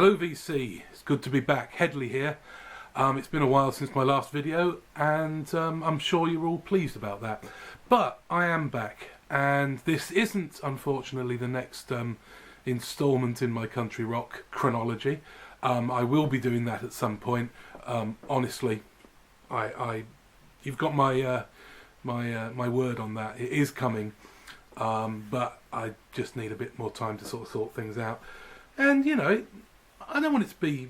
Hello VC, it's good to be back. Hedley here. It's been a while since my last video and I'm sure you're all pleased about that. But I am back and this isn't unfortunately the next instalment in my country rock chronology. I will be doing that at some point. Honestly, you've got my my word on that. It is coming, but I just need a bit more time to sort things out. And you know, I don't want it to be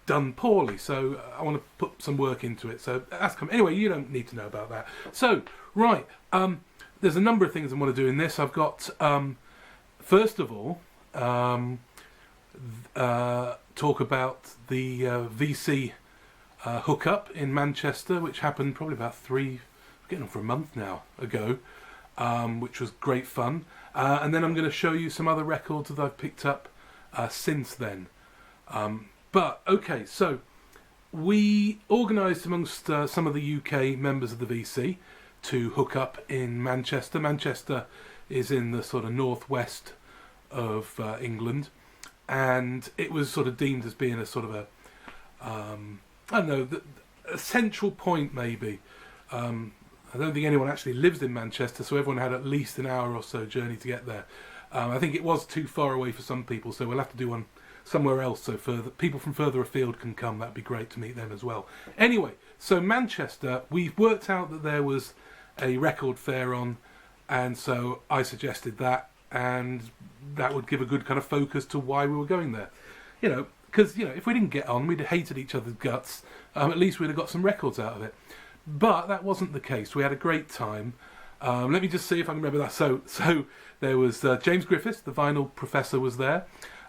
done poorly, so I want to put some work into it. So that's coming. Anyway, you don't need to know about that. So right, there's a number of things I want to do in this. I've got first of all talk about the VC hookup in Manchester, which happened probably about getting on for a month now ago, which was great fun. And then I'm going to show you some other records that I've picked up since then. But okay, so we organised amongst some of the UK members of the VC to hook up in Manchester. Manchester is in the sort of northwest of England, and it was sort of deemed as being a sort of a I don't know, a central point maybe. I don't think anyone actually lives in Manchester, so everyone had at least an hour or so journey to get there. I think it was too far away for some people, so we'll have to do one somewhere else so people from further afield can come. That'd be great to meet them as well. Anyway, so Manchester, we've worked out that there was a record fair on, and so I suggested that, and that would give a good kind of focus to why we were going there. You know, because you know, if we didn't get on, we'd have hated each other's guts. At least we'd have got some records out of it. But that wasn't the case. We had a great time. Let me just see if I can remember that. So there was James Griffiths, the vinyl professor, was there.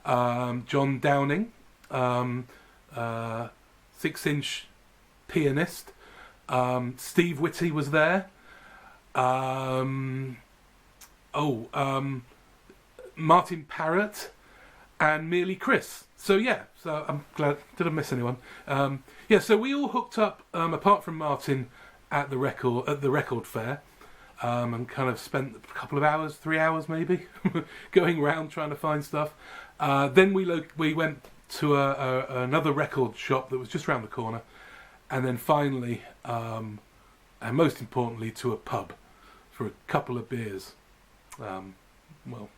John Downing, 6-inch pianist. Steve Whitty was there. Martin Parrott and Merely Chris. So yeah, so I'm glad. Did I miss anyone? Yeah, so we all hooked up, apart from Martin, at the record fair, and kind of spent a couple of hours, 3 hours maybe, going around trying to find stuff. Then we went to another record shop that was just around the corner, and then finally, and most importantly, to a pub for a couple of beers. Well, a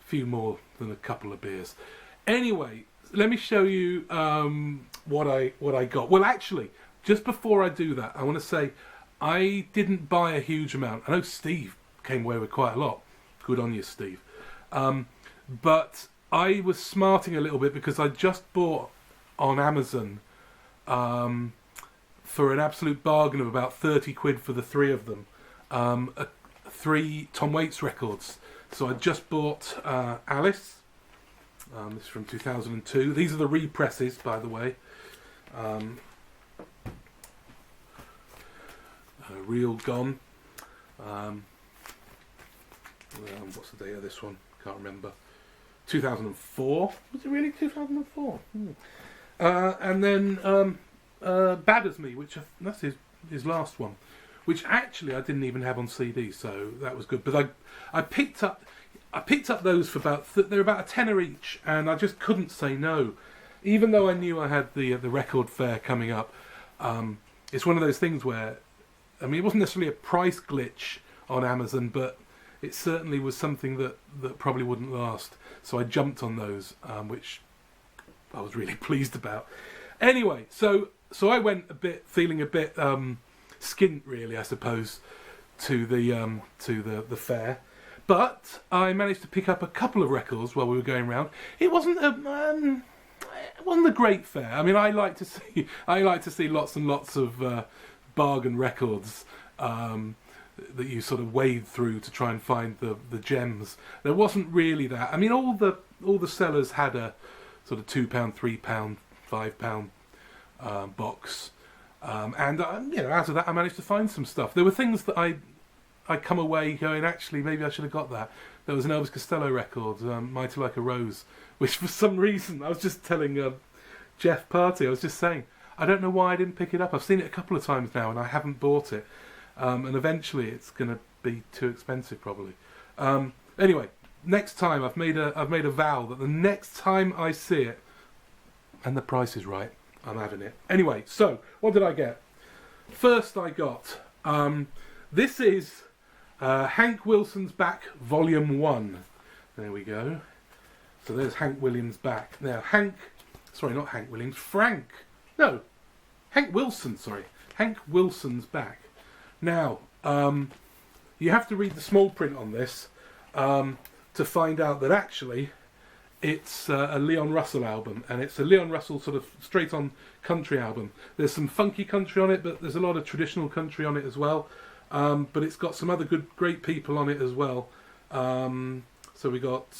few more than a couple of beers. Anyway, let me show you what I got. Well, actually, just before I do that, I want to say I didn't buy a huge amount. I know Steve came away with quite a lot. Good on you, Steve. But I was smarting a little bit because I just bought on Amazon for an absolute bargain of about 30 quid for the three of them. 3 Tom Waits records. So I just bought Alice. This is from 2002. These are the represses, by the way. Real Gone. What's the date of this one? Can't remember. 2004. Was it really 2004? And then Bad As Me, which that's his last one, which actually I didn't even have on CD, so that was good. But I picked up those for they're about a tenner each, and I just couldn't say no, even though I knew I had the record fair coming up. It's one of those things where, I mean, it wasn't necessarily a price glitch on Amazon, but it certainly was something that probably wouldn't last. So I jumped on those, which I was really pleased about. Anyway, so I went feeling a bit skint, really, I suppose, to the fair. But I managed to pick up a couple of records while we were going around. It wasn't a great fair. I mean, I like to see lots and lots of bargain records that you sort of wade through to try and find the gems. There wasn't really that. I mean, all the sellers had a sort of £2, £3, £5 box, and you know, out of that I managed to find some stuff. There were things that I come away going, actually, maybe I should have got that. There was an Elvis Costello record, Mighty Like a Rose, which for some reason, I was just telling Jeff Party, I was just saying, I don't know why I didn't pick it up. I've seen it a couple of times now and I haven't bought it. And eventually it's going to be too expensive probably. Anyway, next time I've made a vow that the next time I see it, and the price is right, I'm having it. Anyway, so what did I get? First I got, this is Hank Wilson's Back Volume 1. There we go. So there's Hank Williams' Back. Now Hank Wilson's Back. Now, you have to read the small print on this to find out that actually it's a Leon Russell album, and it's a Leon Russell sort of straight-on country album. There's some funky country on it, but there's a lot of traditional country on it as well. But it's got some other great people on it as well. So we got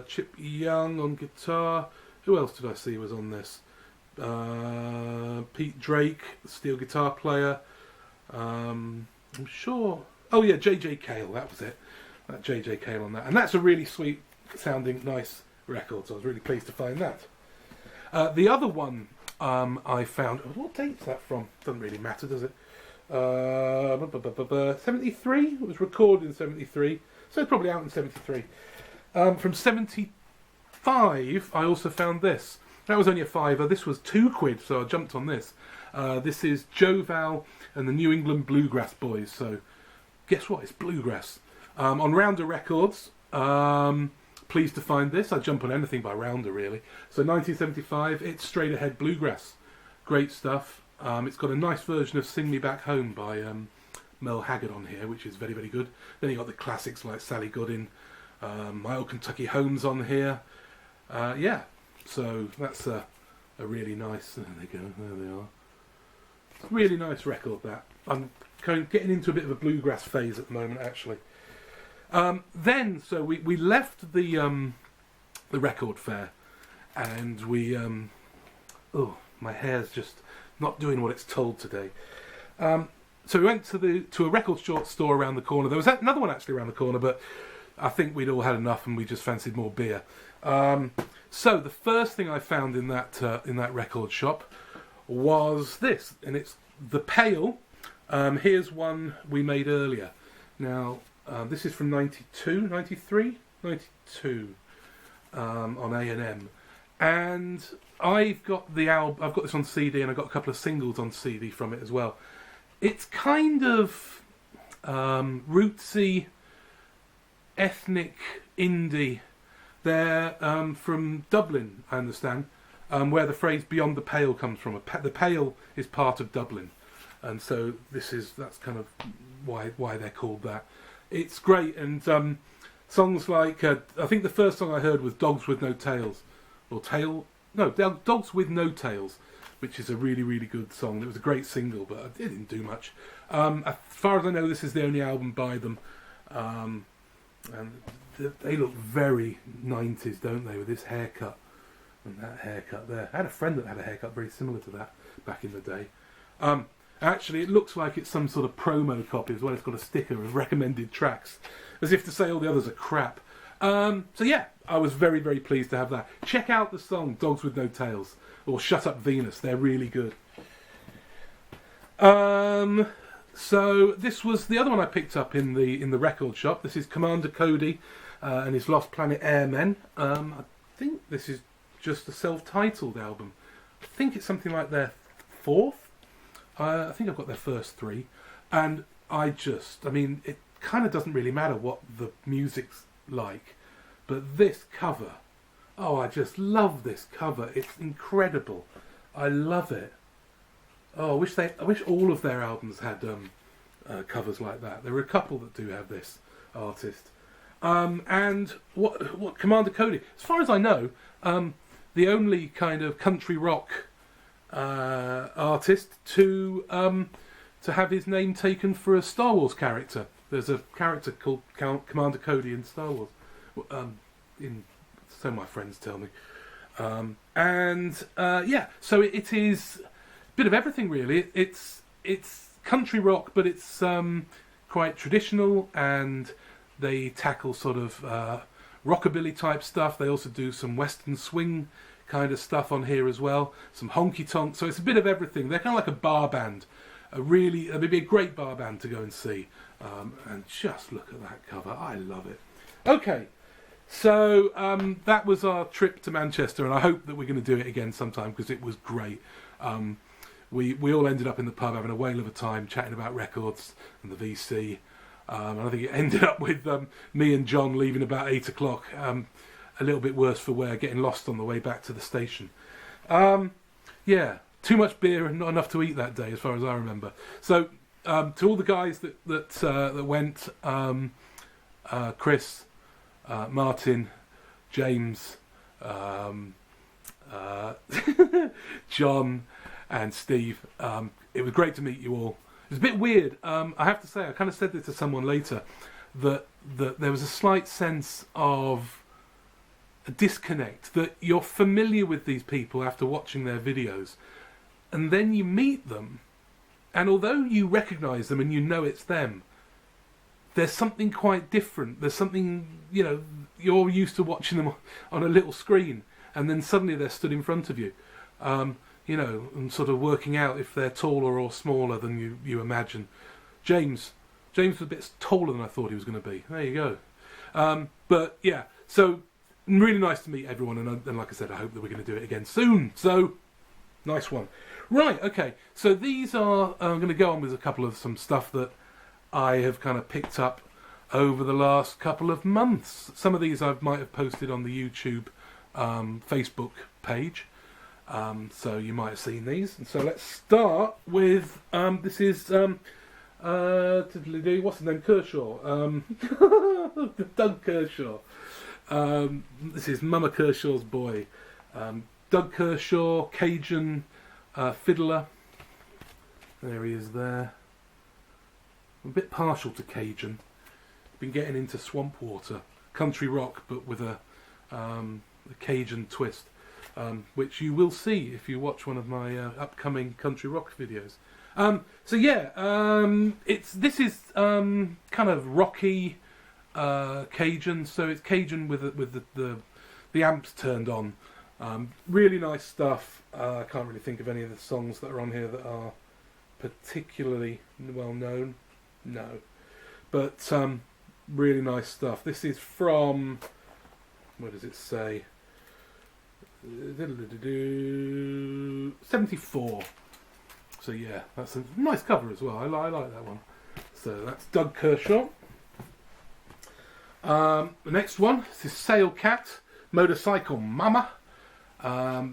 Chip Young on guitar. Who else did I see was on this? Pete Drake, steel guitar player. I'm sure. Oh yeah, J.J. Cale, that was it. That J.J. Cale on that. And that's a really sweet sounding, nice record, so I was really pleased to find that. The other one I found, what date's that from? Doesn't really matter, does it? 73? It was recorded in 73, so it's probably out in 73. From 75, I also found this. That was only a £5. This was £2, so I jumped on this. This is Joe Val and the New England Bluegrass Boys. So, guess what? It's bluegrass. On Rounder Records. Pleased to find this. I jump on anything by Rounder, really. So 1975, it's straight ahead bluegrass. Great stuff. It's got a nice version of Sing Me Back Home by Mel Haggard on here, which is very, very good. Then you got the classics like Sally Godin, My Old Kentucky Home's on here. Yeah, so that's a really nice... There they go, there they are. It's a really nice record, that. I'm getting into a bit of a bluegrass phase at the moment, actually. Then, so we left the record fair, and we my hair's just not doing what it's told today. So we went to a record store around the corner. There was another one actually around the corner, but I think we'd all had enough and we just fancied more beer. So the first thing I found in that record shop was this, and it's the Pale. Here's one we made earlier. Now. This is from 92 on A&M, and I've got the album. I've got this on CD, and I've got a couple of singles on CD from it as well. It's kind of rootsy, ethnic indie. They're from Dublin, I understand, where the phrase "beyond the pale" comes from. The Pale is part of Dublin, and so that's kind of why they're called that. It's great, and songs like I think the first song I heard was "Dogs with No Tails," "Dogs with No Tails," which is a really, really good song. It was a great single, but it didn't do much. As far as I know, this is the only album by them, and they look very 90s, don't they, with this haircut and that haircut there. I had a friend that had a haircut very similar to that back in the day. Actually, it looks like it's some sort of promo copy as well. It's got a sticker of recommended tracks, as if to say all the others are crap. So yeah, I was very, very pleased to have that. Check out the song "Dogs with No Tails" or "Shut Up Venus." They're really good. So this was the other one I picked up in the record shop. This is Commander Cody and his Lost Planet Airmen. I think this is just a self-titled album. I think it's something like their fourth. I think I've got their first three, and it kind of doesn't really matter what the music's like, but this cover, I just love this cover. It's incredible. I love it. I wish all of their albums had covers like that. There are a couple that do have this artist. And what Commander Cody, as far as I know, the only kind of country rock artist to have his name taken for a Star Wars character. There's a character called Commander Cody in Star Wars. So my friends tell me. So it is a bit of everything really. It's country rock, but it's quite traditional, and they tackle sort of rockabilly type stuff. They also do some western swing kind of stuff on here as well, some honky tonk. So it's a bit of everything. They're kind of like a bar band, maybe a great bar band to go and see. And just look at that cover. I love it. Okay, So that was our trip to Manchester, and I hope that we're going to do it again sometime because it was great. We all ended up in the pub having a whale of a time, chatting about records and the VC. And I think it ended up with me and John leaving about 8 o'clock, a little bit worse for wear, getting lost on the way back to the station. Yeah, too much beer and not enough to eat that day, as far as I remember. So to all the guys that went, Chris, Martin, James, John, and Steve, it was great to meet you all. It was a bit weird. I have to say, I kind of said this to someone later, that there was a slight sense of a disconnect, that you're familiar with these people after watching their videos, and then you meet them, and although you recognise them and you know it's them, there's something quite different. There's something, you're used to watching them on a little screen, and then suddenly they're stood in front of you. And sort of working out if they're taller or smaller than you imagine. James was a bit taller than I thought he was going to be. There you go. But yeah, so really nice to meet everyone, and like I said, I hope that we're going to do it again soon. So nice one. Right, okay. So these are I'm going to go on with a couple of some stuff that I have kind of picked up over the last couple of months. Some of these I might have posted on the YouTube Facebook page. So you might have seen these. And so let's start with, this is, what's his name? Kershaw. Doug Kershaw. This is Mama Kershaw's boy. Doug Kershaw, Cajun fiddler. There he is there. I'm a bit partial to Cajun. Been getting into Swamp Water. Country rock, but with a Cajun twist. Which you will see if you watch one of my upcoming country rock videos. This is kind of rocky Cajun, so it's Cajun with the amps turned on. Really nice stuff. I can't really think of any of the songs that are on here that are particularly well known. No, but really nice stuff. This is from, where does it say? 74. So yeah, that's a nice cover as well. I like that one. So that's Doug Kershaw. The next one, this is Sail Cat, Motorcycle Mama.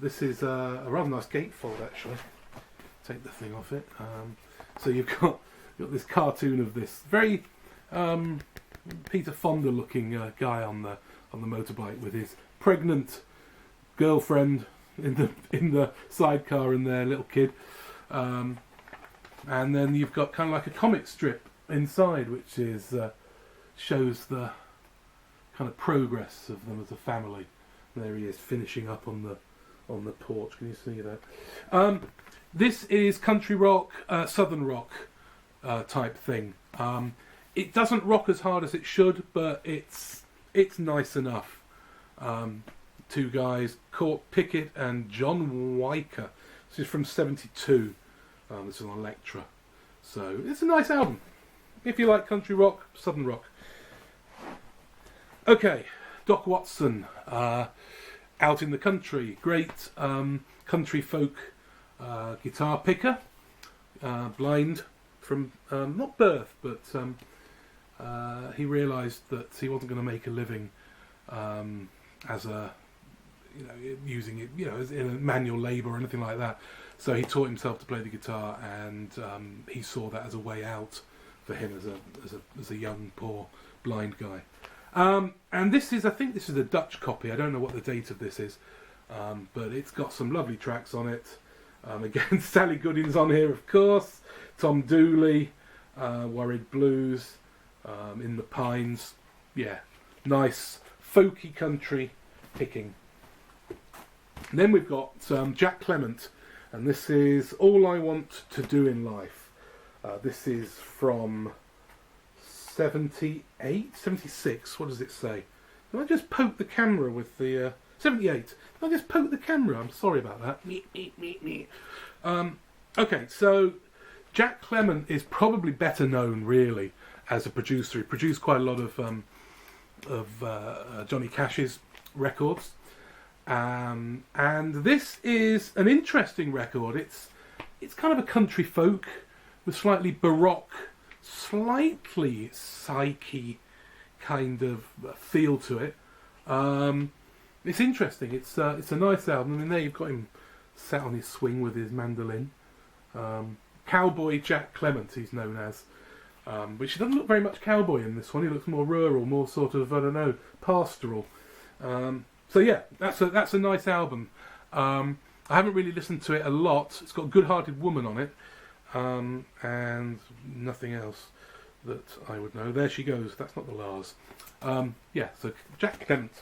This is a rather nice gatefold actually. Take the thing off it. So you've got this cartoon of this very Peter Fonda looking guy on the motorbike with his pregnant girlfriend in the sidecar and their little kid, and then you've got kind of like a comic strip inside, which is shows the kind of progress of them as a family. There he is finishing up on the porch. Can you see that? This is country rock, southern rock type thing. It doesn't rock as hard as it should, but it's nice enough. Two guys, Court Pickett and John Weicker. This is from 72. This is on Elektra. So it's a nice album. If you like country rock, southern rock. Okay, Doc Watson, Out in the Country. Great country folk guitar picker. Blind from, not birth, but he realised that he wasn't going to make a living as a, using it, as in a manual labour or anything like that. So he taught himself to play the guitar, and he saw that as a way out for him as a young, poor, blind guy. And this is, I think this is a Dutch copy. I don't know what the date of this is, but it's got some lovely tracks on it. Again, Sally Gooding's on here, of course. Tom Dooley, Worried Blues, In the Pines. Yeah, nice folky country picking. And then we've got Jack Clement, and this is All I Want to Do in Life. This is from 78, 76, what does it say? Did I just poke the camera with the... 78. Did I just poke the camera? I'm sorry about that. Okay, so Jack Clement is probably better known, really, as a producer. He produced quite a lot of Johnny Cash's records. And this is an interesting record. It's kind of a country folk with slightly baroque, slightly psyche kind of feel to it. It's interesting. It's a nice album. I mean, there you've got him sat on his swing with his mandolin. Cowboy Jack Clement, he's known as. Which he doesn't look very much cowboy in this one. He looks more rural, more sort of, I don't know, pastoral. So yeah, that's a nice album. I haven't really listened to it a lot. It's got Good Hearted Woman on it, and nothing else that I would know. There she goes. That's not the Lars. Yeah, so Jack Clement.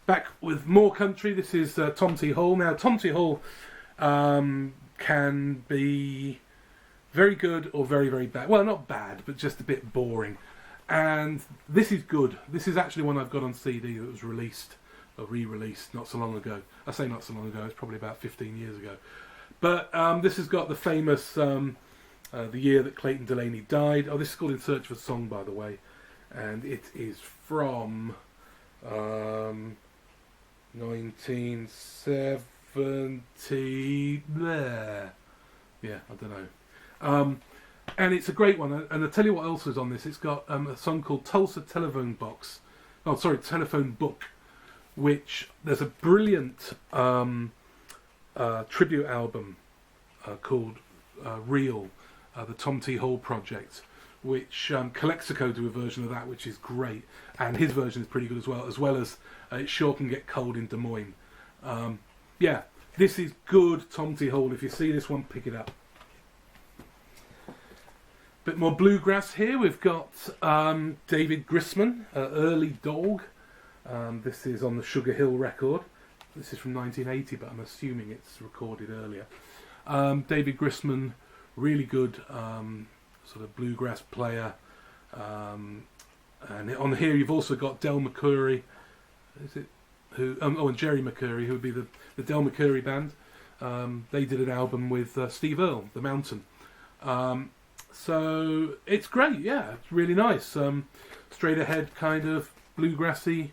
Back with more country. This is Tom T. Hall. Now, Tom T. Hall can be very good or very, very bad. Well, not bad, but just a bit boring. And this is good. This is actually one I've got on CD that was released, or re-released, not so long ago. I say not so long ago, it's probably about 15 years ago. But this has got the famous, the year that Clayton Delaney died. Oh, this is called In Search of a Song, by the way. And it is from 1970... There. Yeah, I don't know. And it's a great one. And I'll tell you what else is on this. It's got a song called Tulsa Telephone Box. Oh, sorry, Telephone Book. Which, there's a brilliant tribute album called Real, the Tom T. Hall Project, which Calexico do a version of that, which is great. And his version is pretty good as well as It Sure Can Get Cold in Des Moines. Yeah, this is good Tom T. Hall. If you see this one, pick it up. Bit more bluegrass here. We've got David Grisman, Early Dog. This is on the Sugar Hill record. This is from 1980, but I'm assuming it's recorded earlier. David Grisman, really good sort of bluegrass player. And on here you've also got Del McCoury. Is it who? And Jerry McCoury, who would be the Del McCoury band. They did an album with Steve Earle, The Mountain. So it's great, yeah, it's really nice. Straight ahead kind of bluegrassy.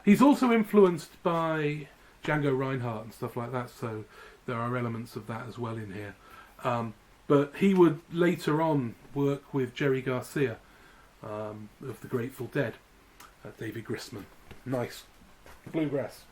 He's also influenced by Django Reinhardt and stuff like that, so there are elements of that as well in here. But he would later on work with Jerry Garcia of the Grateful Dead, David Grisman. Nice bluegrass.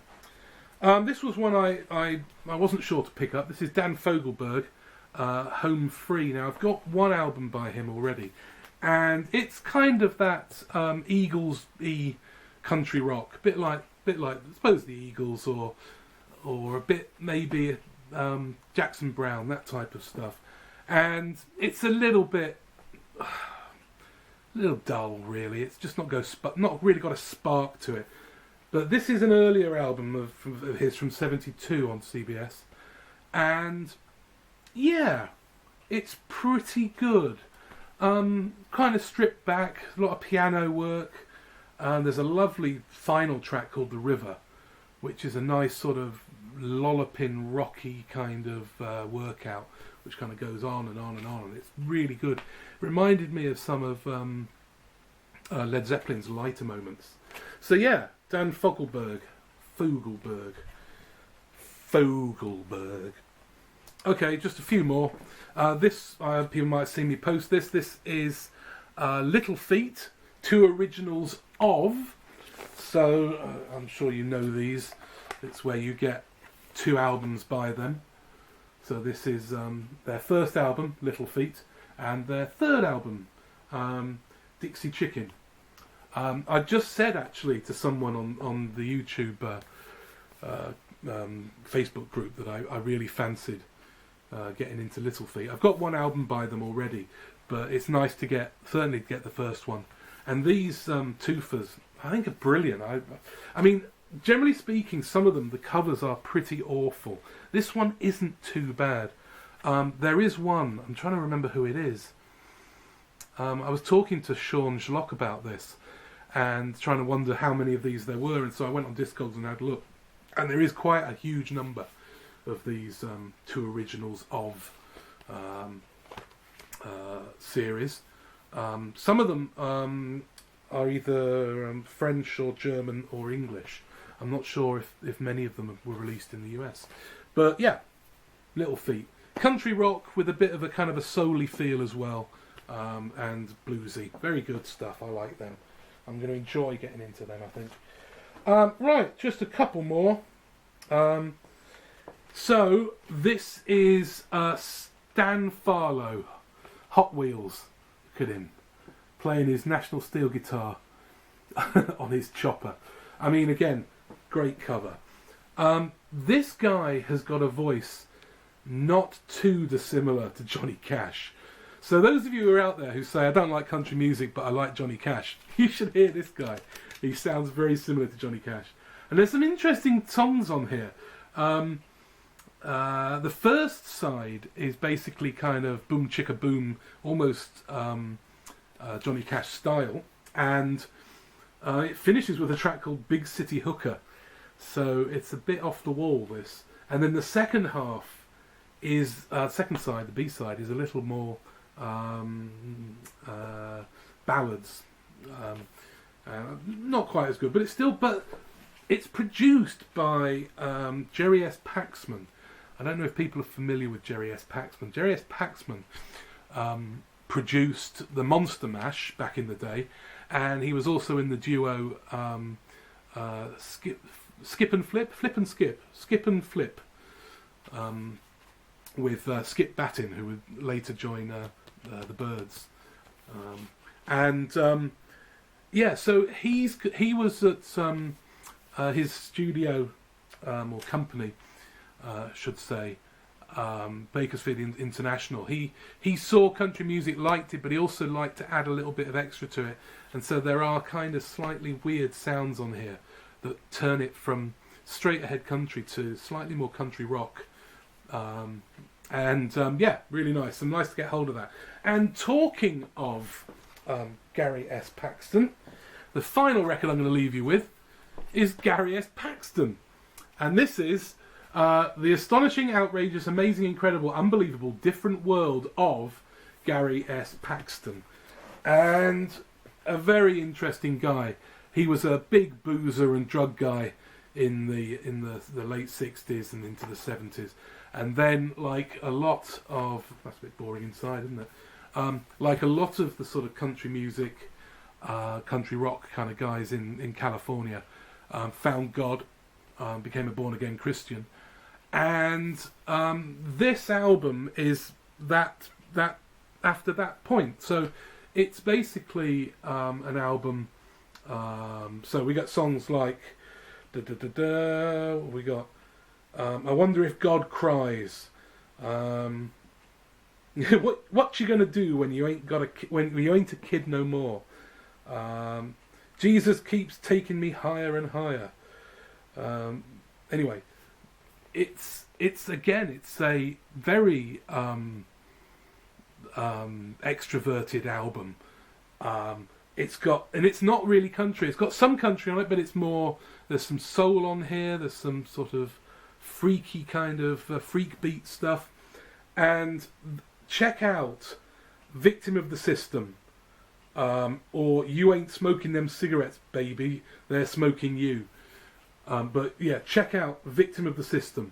This was one I wasn't sure to pick up. This is Dan Fogelberg. Home Free. Now I've got one album by him already, and it's kind of that Eagles-y country rock, bit like I suppose the Eagles, or a bit maybe Jackson Browne, that type of stuff. And it's a little bit, dull really. It's just not really got a spark to it. But this is an earlier album of his from '72 on CBS, and yeah, it's pretty good. Kind of stripped back, a lot of piano work. There's a lovely final track called The River, which is a nice sort of lolloping, rocky kind of workout, which kind of goes on and on and on, and it's really good. It reminded me of some of Led Zeppelin's lighter moments. So yeah, Dan Fogelberg. Okay, just a few more. This, people might have seen me post this. This is Little Feat, two originals of. So, I'm sure you know these. It's where you get two albums by them. So this is their first album, Little Feat, and their third album, Dixie Chicken. I just said actually to someone on the YouTube Facebook group that I really fancied getting into Little Feat. I've got one album by them already, but it's nice to certainly get the first one. And these twofers, I think, are brilliant. I mean, generally speaking, some of them, the covers are pretty awful. This one isn't too bad. There is one, I'm trying to remember who it is. I was talking to Sean Schlock about this and trying to wonder how many of these there were, and so I went on Discogs and had a look. And there is quite a huge number of these two originals of series. Some of them are either French or German or English. I'm not sure if many of them were released in the US. But yeah, Little Feat. Country rock with a bit of a kind of a soul-y feel as well, and bluesy. Very good stuff. I like them. I'm going to enjoy getting into them, I think. Right, just a couple more. So this is Stan Philo, Hot Wheels. Look at him playing his National Steel guitar on his chopper. I mean, again, great cover. This guy has got a voice not too dissimilar to Johnny Cash. So those of you who are out there who say, I don't like country music, but I like Johnny Cash, you should hear this guy. He sounds very similar to Johnny Cash. And there's some interesting songs on here. The first side is basically kind of boom chicka boom, almost Johnny Cash style. And it finishes with a track called Big City Hooker. So it's a bit off the wall, this. And then the second half is, second side, the B-side, is a little more ballads. Not quite as good, but it's produced by Jerry S. Paxman. I don't know if people are familiar with Jerry S. Paxman. Jerry S. Paxman produced the Monster Mash back in the day, and he was also in the duo Skip and Flip with Skip Battin, who would later join the Byrds. Yeah, so he was at his studio or company, should say, Bakersfield International. He saw country music, liked it, but he also liked to add a little bit of extra to it. And so there are kind of slightly weird sounds on here that turn it from straight ahead country to slightly more country rock. Yeah, really nice. And nice to get hold of that. And talking of Gary S. Paxton, the final record I'm going to leave you with is Gary S. Paxton. And this is the astonishing, outrageous, amazing, incredible, unbelievable, different world of Gary S. Paxton. And a very interesting guy. He was a big boozer and drug guy in the late 60s and into the 70s. And then, like a lot of... That's a bit boring inside, isn't it? Like a lot of the sort of country music, country rock kind of guys in California, found God, became a born-again Christian. And this album is that after that point. So it's basically an album... so we got songs like... we got... I Wonder If God Cries. What you gonna do when you ain't got when you ain't a kid no more? Jesus keeps taking me higher and higher. Anyway, it's a very extroverted album. It's not really country. It's got some country on it, but it's more. There's some soul on here. There's some sort of freaky kind of freak beat stuff. And check out Victim of the System, or You Ain't Smoking Them Cigarettes, Baby, They're Smoking You. But yeah, check out Victim of the System.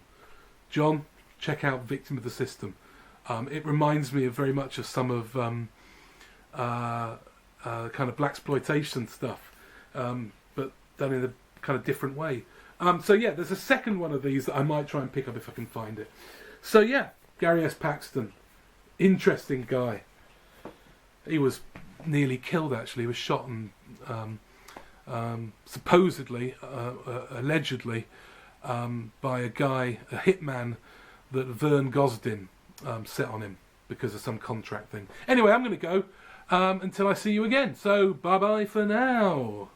John, check out Victim of the System. It reminds me of very much of some of kind of blaxploitation stuff, but done in a kind of different way. So yeah, there's a second one of these that I might try and pick up if I can find it. So yeah, Gary S. Paxton, interesting guy. He was nearly killed, actually. He was shot and supposedly, allegedly, by a guy, a hitman that Vern Gosdin set on him because of some contract thing. Anyway, I'm going to go until I see you again. So bye bye for now.